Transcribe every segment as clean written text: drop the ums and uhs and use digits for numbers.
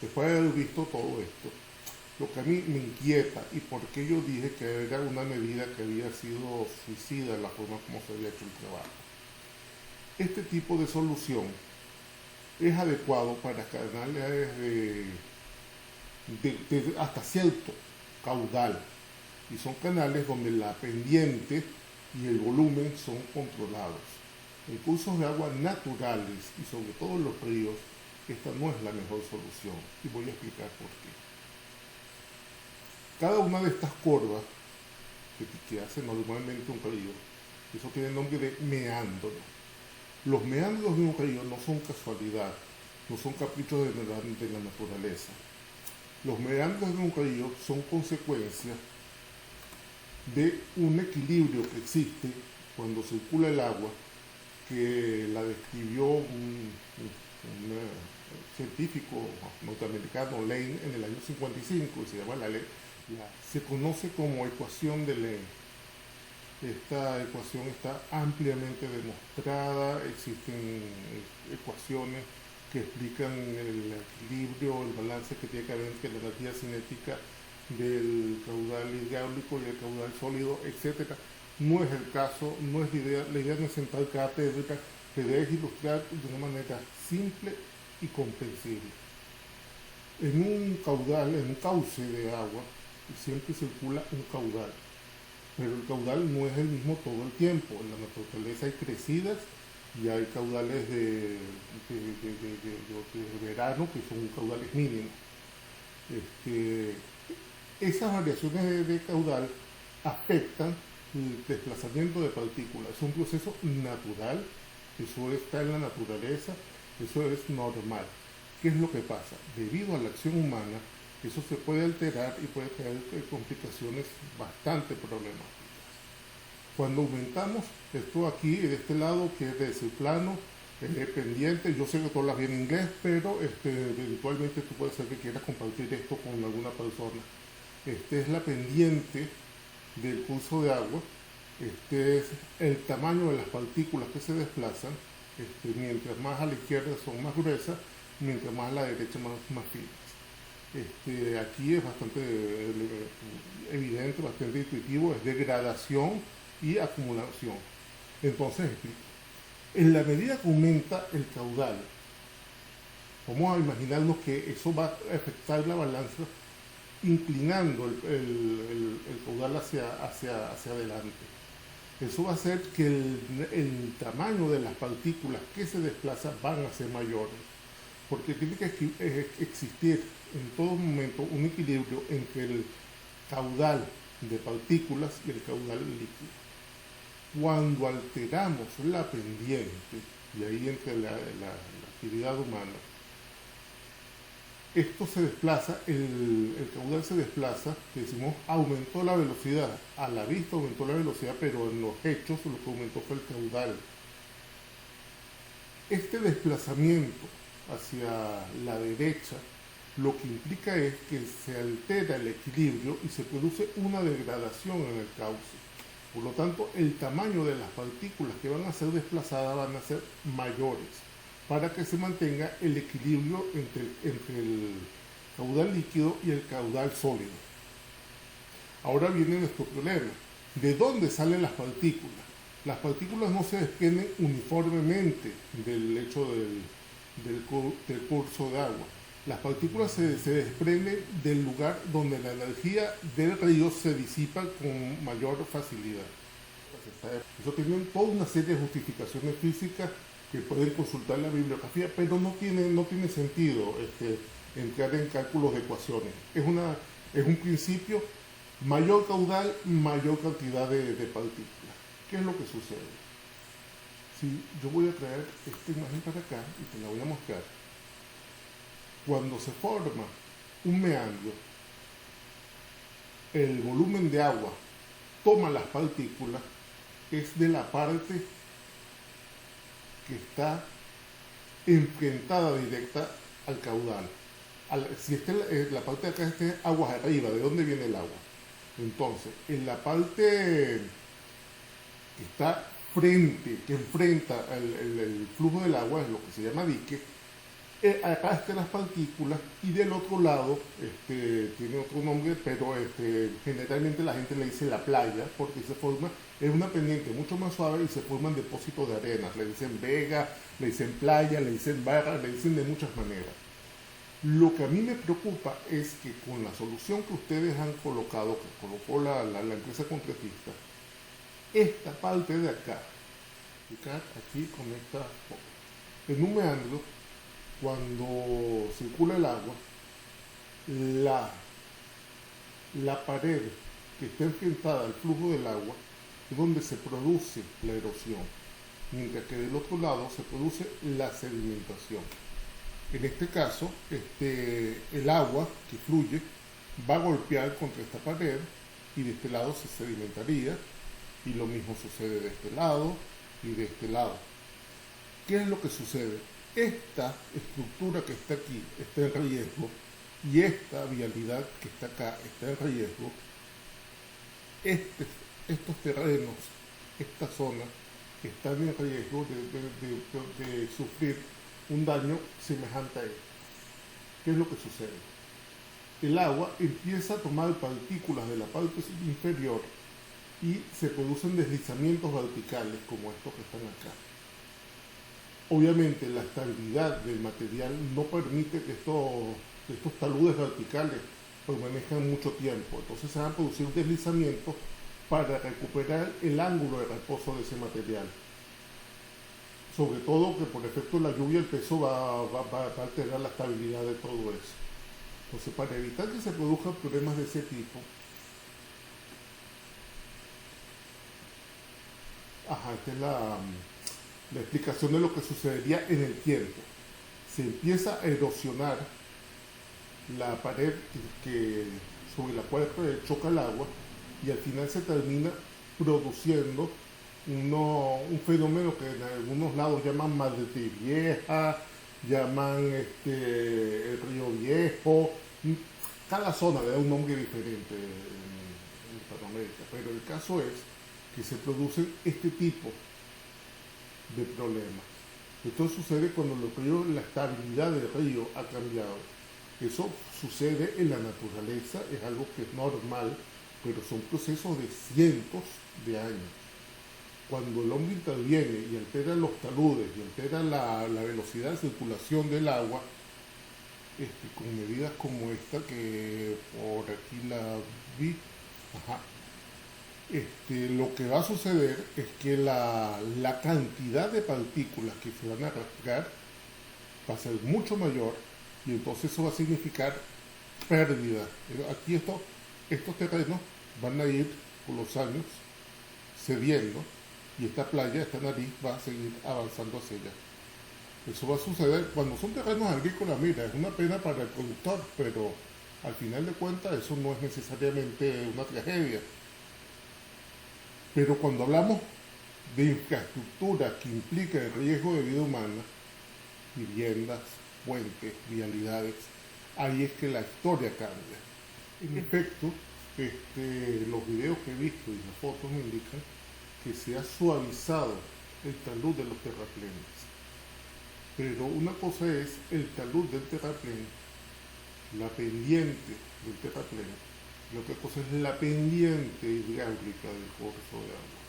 Después de haber visto todo esto, lo que a mí me inquieta y por qué yo dije que era una medida que había sido suicida en la forma como se había hecho el trabajo. Este tipo de solución es adecuado para canales hasta cierto caudal, y son canales donde la pendiente y el volumen son controlados. En cursos de agua naturales y sobre todo en los ríos, esta no es la mejor solución y voy a explicar por qué. Cada una de estas curvas que hace normalmente un río, eso tiene el nombre de meandro. Los meandros de un río no son casualidad, no son caprichos de la naturaleza. Los meandros de un río son consecuencia de un equilibrio que existe cuando circula el agua, que la describió un científico norteamericano, Lane, en el año 55, y se llama se conoce como ecuación de Lane. Esta ecuación está ampliamente demostrada, existen ecuaciones que explican el equilibrio, el balance que tiene que haber entre la energía cinética del caudal hidráulico y el caudal sólido, etc. No es el caso, no es la idea no es sentar cátedra, la idea es ilustrar de una manera simple y comprensible. En un caudal, en un cauce de agua, siempre circula un caudal, pero el caudal no es el mismo todo el tiempo. En la naturaleza hay crecidas y hay caudales de verano que son caudales mínimos. Esas variaciones de caudal afectan el desplazamiento de partículas. Es un proceso natural, eso está en la naturaleza, eso es normal. ¿Qué es lo que pasa? Debido a la acción humana, eso se puede alterar y puede tener complicaciones bastante problemáticas. Cuando aumentamos esto aquí, de este lado, que es de ese plano, pendiente, yo sé que tú hablas bien inglés, pero eventualmente tú puedes ser que quieras compartir esto con alguna persona. Este es la pendiente del curso de agua, este es el tamaño de las partículas que se desplazan, mientras más a la izquierda son más gruesas, mientras más a la derecha más finas. Aquí es bastante evidente, bastante intuitivo, es degradación y acumulación. Entonces, en la medida que aumenta el caudal, vamos a imaginarnos que eso va a afectar la balanza inclinando el caudal hacia adelante. Eso va a hacer que el tamaño de las partículas que se desplazan van a ser mayores, porque tiene que existir en todo momento un equilibrio entre el caudal de partículas y el caudal líquido. Cuando alteramos la pendiente, y ahí entra la actividad humana, esto se desplaza, el caudal se desplaza, que decimos aumentó la velocidad, a la vista aumentó la velocidad, pero en los hechos lo que aumentó fue el caudal. Este desplazamiento hacia la derecha lo que implica es que se altera el equilibrio y se produce una degradación en el cauce. Por lo tanto, el tamaño de las partículas que van a ser desplazadas van a ser mayores, para que se mantenga el equilibrio entre el caudal líquido y el caudal sólido. Ahora viene nuestro problema. ¿De dónde salen las partículas? Las partículas no se desprenden uniformemente del lecho del curso de agua. Las partículas se desprenden del lugar donde la energía del río se disipa con mayor facilidad. Eso tiene toda una serie de justificaciones físicas que pueden consultar la bibliografía, pero no tiene sentido entrar en cálculos de ecuaciones. Es un principio: mayor caudal, mayor cantidad de partículas. ¿Qué es lo que sucede? Si yo voy a traer esta imagen para acá y te la voy a mostrar, cuando se forma un meandro, el volumen de agua toma las partículas, es de la parte que está enfrentada directa al caudal. Si la parte de acá es aguas arriba, ¿de dónde viene el agua? Entonces, en la parte que está frente, que enfrenta el flujo del agua, es lo que se llama dique, arrastra las partículas y del otro lado tiene otro nombre, pero generalmente la gente le dice la playa porque se forma, es una pendiente mucho más suave y se forman depósitos de arenas. Le dicen vega, le dicen playa, le dicen barra, le dicen de muchas maneras. Lo que a mí me preocupa es que con la solución que ustedes han colocado, que colocó la empresa contratista, esta parte de acá, aquí con esta, en un meandro, cuando circula el agua, la, la pared que está enfrentada al flujo del agua es donde se produce la erosión, mientras que del otro lado se produce la sedimentación. En este caso, el agua que fluye va a golpear contra esta pared y de este lado se sedimentaría y lo mismo sucede de este lado y de este lado. ¿Qué es lo que sucede? Esta estructura que está aquí está en riesgo y esta vialidad que está acá está en riesgo. Estos terrenos, esta zona, están en riesgo de sufrir un daño semejante a esto. ¿Qué es lo que sucede? El agua empieza a tomar partículas de la parte inferior y se producen deslizamientos verticales como estos que están acá. Obviamente la estabilidad del material no permite que estos taludes verticales permanezcan mucho tiempo, entonces se van a producir deslizamientos para recuperar el ángulo de reposo de ese material. Sobre todo que por efecto de la lluvia el peso va a alterar la estabilidad de todo eso. Entonces, para evitar que se produzcan problemas de ese tipo, esta es la explicación de lo que sucedería en el tiempo. Se empieza a erosionar la pared sobre la cual choca el agua y al final se termina produciendo un fenómeno que en algunos lados llaman Madre Vieja, llaman el Río Viejo. Cada zona le da un nombre diferente en Hispanoamérica, pero el caso es que se producen este tipo de problemas. Esto sucede cuando la estabilidad del río ha cambiado. Eso sucede en la naturaleza, es algo que es normal, pero son procesos de cientos de años. Cuando el hombre interviene y altera los taludes y altera la velocidad de circulación del agua, con medidas como esta que por aquí la vi, lo que va a suceder es que la cantidad de partículas que se van a arrastrar va a ser mucho mayor y entonces eso va a significar pérdida. Aquí estos terrenos van a ir por los años cediendo y esta playa, esta nariz va a seguir avanzando hacia allá. Eso va a suceder cuando son terrenos agrícolas. Mira, es una pena para el productor, pero al final de cuentas eso no es necesariamente una tragedia. Pero cuando hablamos de infraestructura que implica el riesgo de vida humana, viviendas, puentes, vialidades, ahí es que la historia cambia. En efecto, los videos que he visto y las fotos me indican que se ha suavizado el talud de los terraplenes. Pero una cosa es el talud del terraplén, la pendiente del terraplén, y otra cosa es la pendiente hidráulica del curso de agua.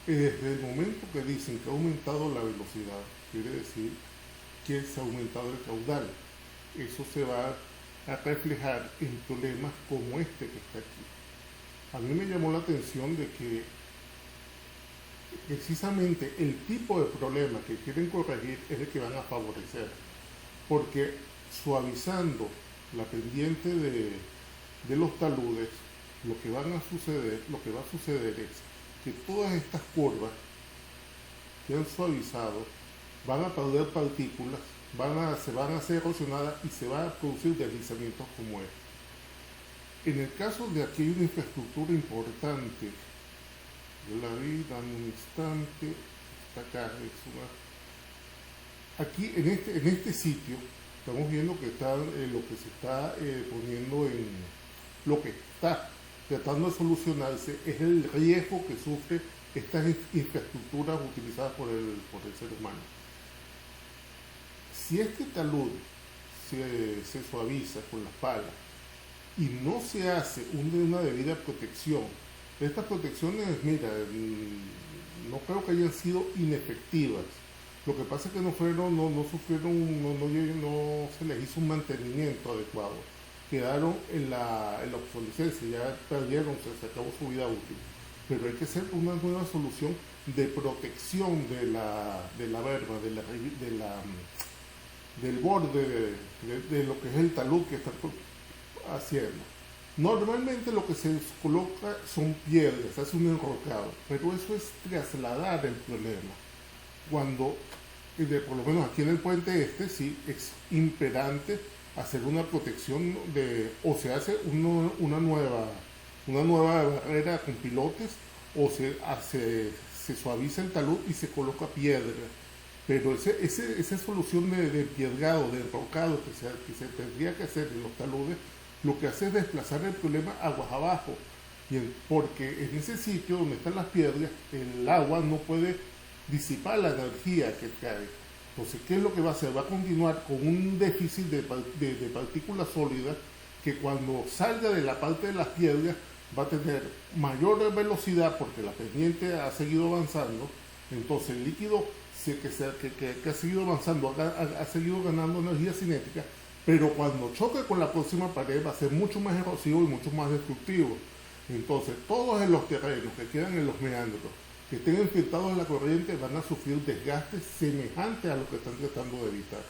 Desde el momento que dicen que ha aumentado la velocidad, quiere decir que se ha aumentado el caudal. Eso se va a reflejar en problemas como este que está aquí. A mí me llamó la atención de que precisamente el tipo de problema que quieren corregir es el que van a favorecer, porque suavizando la pendiente de los taludes, lo que va a suceder es que todas estas curvas que han suavizado van a perder partículas, se van a ser erosionadas y se van a producir deslizamientos como este. En el caso de aquí hay una infraestructura importante. Yo la vi, dame un instante, está acá, aquí en este sitio estamos viendo que está lo que se está poniendo lo que está tratando de solucionarse es el riesgo que sufre estas infraestructuras utilizadas por el ser humano. Si este talud se suaviza con las palas y no se hace una debida protección, estas protecciones, mira, no creo que hayan sido inefectivas. Lo que pasa es que no sufrieron, no se les hizo un mantenimiento adecuado. Quedaron en la obsolescencia, ya perdieron, se acabó su vida útil. Pero hay que hacer una nueva solución de protección de la berma, del borde de lo que es el talud que está haciendo. Normalmente lo que se coloca son piedras, se hace un enrocado, pero eso es trasladar el problema. Cuando, por lo menos aquí en el puente este, sí es imperante hacer una protección o se hace una nueva barrera con pilotes, o se suaviza el talud y se coloca piedra. Pero esa solución de piedgado, de enrocado que se tendría que hacer en los taludes, lo que hace es desplazar el problema aguas abajo. Porque en ese sitio donde están las piedras, el agua no puede disipar la energía que cae. Entonces, ¿qué es lo que va a hacer? Va a continuar con un déficit de partículas sólidas que cuando salga de la parte de las piedras va a tener mayor velocidad porque la pendiente ha seguido avanzando. Entonces el líquido que ha seguido avanzando ha seguido ganando energía cinética, pero cuando choque con la próxima pared va a ser mucho más erosivo y mucho más destructivo. Entonces todos en los terrenos que quedan en los meandros, que estén infiltrados en la corriente, van a sufrir desgastes semejantes a lo que están tratando de evitar.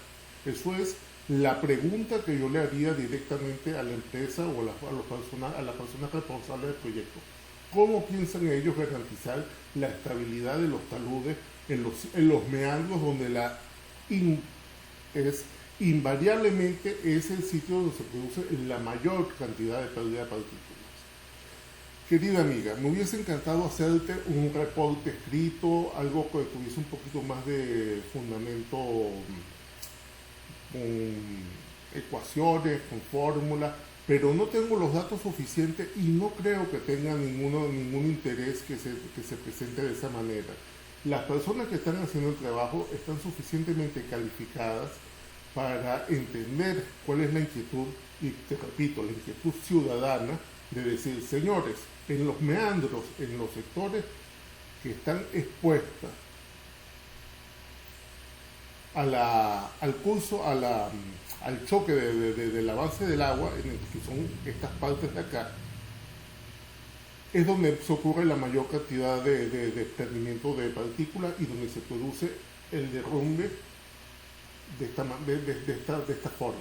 Eso es la pregunta que yo le haría directamente a la empresa o a la persona responsable del proyecto. ¿Cómo piensan ellos garantizar la estabilidad de los taludes en los meandros donde invariablemente es el sitio donde se produce la mayor cantidad de pérdida de partículas? Querida amiga, me hubiese encantado hacerte un reporte escrito, algo que tuviese un poquito más de fundamento, con ecuaciones, con fórmulas, pero no tengo los datos suficientes y no creo que tenga ningún interés que se presente de esa manera. Las personas que están haciendo el trabajo están suficientemente calificadas para entender cuál es la inquietud, y te repito, la inquietud ciudadana de decir, señores, en los meandros, en los sectores que están expuestas al curso, al choque del avance del agua, que son estas partes de acá, es donde se ocurre la mayor cantidad de desprendimiento de partículas y donde se produce el derrumbe de esta forma.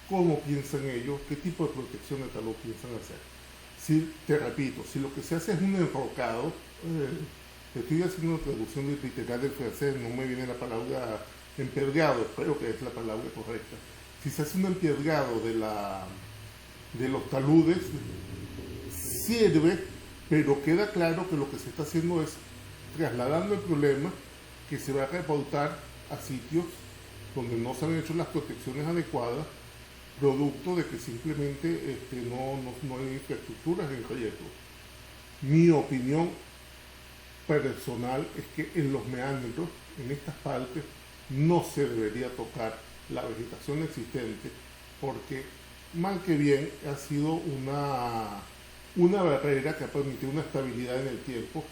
¿Cómo piensan ellos? ¿Qué tipo de protección de talud piensan hacer? Si, te repito, si lo que se hace es un enrocado, estoy haciendo una traducción literal del francés, no me viene la palabra empiedgado, espero que es la palabra correcta. Si se hace un empiedgado de los taludes, sirve, pero queda claro que lo que se está haciendo es trasladando el problema que se va a reportar a sitios donde no se han hecho las protecciones adecuadas, producto de que simplemente no hay infraestructuras en proyecto. Mi opinión personal es que en los meandros, en estas partes, no se debería tocar la vegetación existente, porque mal que bien ha sido una barrera que ha permitido una estabilidad en el tiempo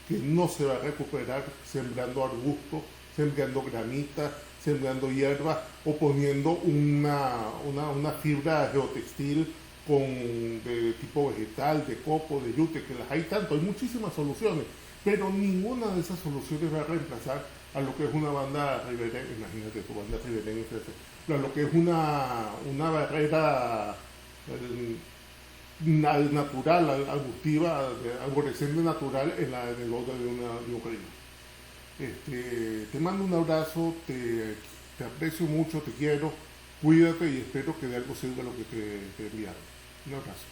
que no se va a recuperar sembrando arbustos, sembrando gramitas, sembrando hierba o poniendo una fibra geotextil de tipo vegetal, de coco, de yute, que las hay tanto, hay muchísimas soluciones, pero ninguna de esas soluciones va a reemplazar a lo que es una banda ribereña, imagínate tu banda ribereña, a lo que es una barrera natural, arbustiva, arborescente natural en el borde de un río. Te mando un abrazo, te aprecio mucho, te quiero, cuídate y espero que de algo sirva lo que te enviaron. Un abrazo.